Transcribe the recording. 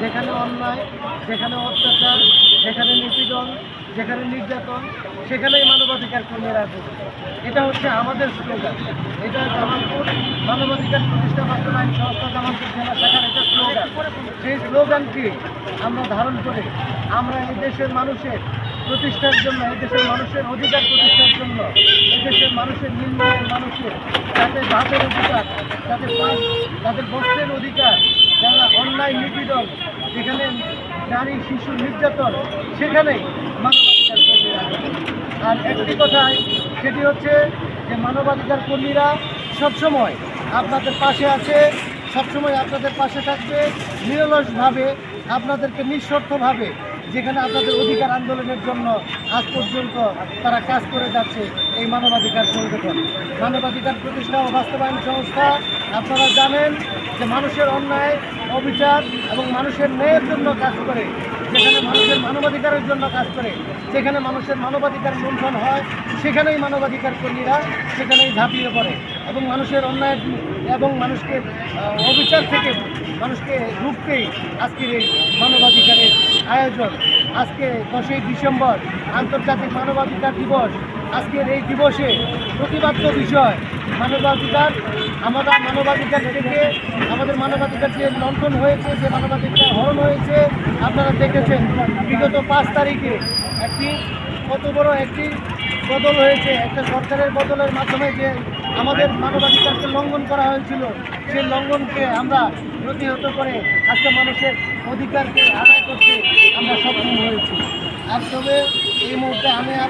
যেখানে অন্যায়, যেখানে অত্যাচার, যেখানে নিপীড়ন, যেখানে নির্যাতন, সেখানেই মানবাধিকার কর্মীরা আসবে। এটা হচ্ছে আমাদের স্লোগান। এটা জামালপুর মানবাধিকার প্রতিষ্ঠা বাস্তবায়ন সংস্থা জামালপুর জেলা শাখার এটা স্লোগান। সেই স্লোগানটি আমরা ধারণ করে আমরা এই দেশের মানুষের প্রতিষ্ঠার জন্য, এই দেশের মানুষের অধিকার প্রতিষ্ঠার জন্য, এই দেশের মানুষের নিম্নের মানুষের যাতে ভাতের অধিকার, যাতে তাদের বস্ত্রের অধিকার, যারা অন্যায় নিপীড়ন, যেখানে নারী শিশু নির্যাতন, সেখানেই মানবাধিকার কর্মীরা। আর একটি কথাই, সেটি হচ্ছে যে মানবাধিকার কর্মীরা সবসময় আপনাদের পাশে আছে, সবসময় আপনাদের পাশে থাকবে, নিরলসভাবে আপনাদেরকে নিঃস্বার্থভাবে, যেখানে আপনাদের অধিকার আন্দোলনের জন্য আজ পর্যন্ত তারা কাজ করে যাচ্ছে। এই মানবাধিকার সংগঠন মানবাধিকার প্রতিষ্ঠা ও বাস্তবায়ন সংস্থা, আপনারা জানেন যে মানুষের অন্যায় অবিচার এবং মানুষের ন্যায়ের জন্য কাজ করে, যেখানে মানুষের মানবাধিকারের জন্য কাজ করে, যেখানে মানুষের মানবাধিকার লঙ্ঘন হয়, সেখানেই মানবাধিকার কর্মীরা সেখানেই ঝাঁপিয়ে পড়ে এবং মানুষের অন্যায় এবং মানুষকে অবিচার থেকে মানুষকে রুখতেই আজকের এই মানবাধিকারের আয়োজন। আজকে 10ই ডিসেম্বর আন্তর্জাতিক মানবাধিকার দিবস। আজকের এই দিবসে প্রতিবাদ্য বিষয় মানবাধিকার। আমরা মানবাধিকার থেকে আমাদের মানবাধিকার যে লঙ্ঘন হয়েছে, যে মানবাধিকার হরণ হয়েছে, আপনারা দেখেছেন বিগত 5 তারিখে কত বড় একটি বদল হয়েছে। একটা সরকারের বদলের মাধ্যমে যে আমাদের মানবাধিকারকে লঙ্ঘন করা হয়েছিল, সেই লঙ্ঘনকে আমরা প্রতিহত করে আজকে মানুষের অধিকারকে আদায় করতে আমরা সক্ষম হয়েছি। আর তবে এই মুহূর্তে আমি আর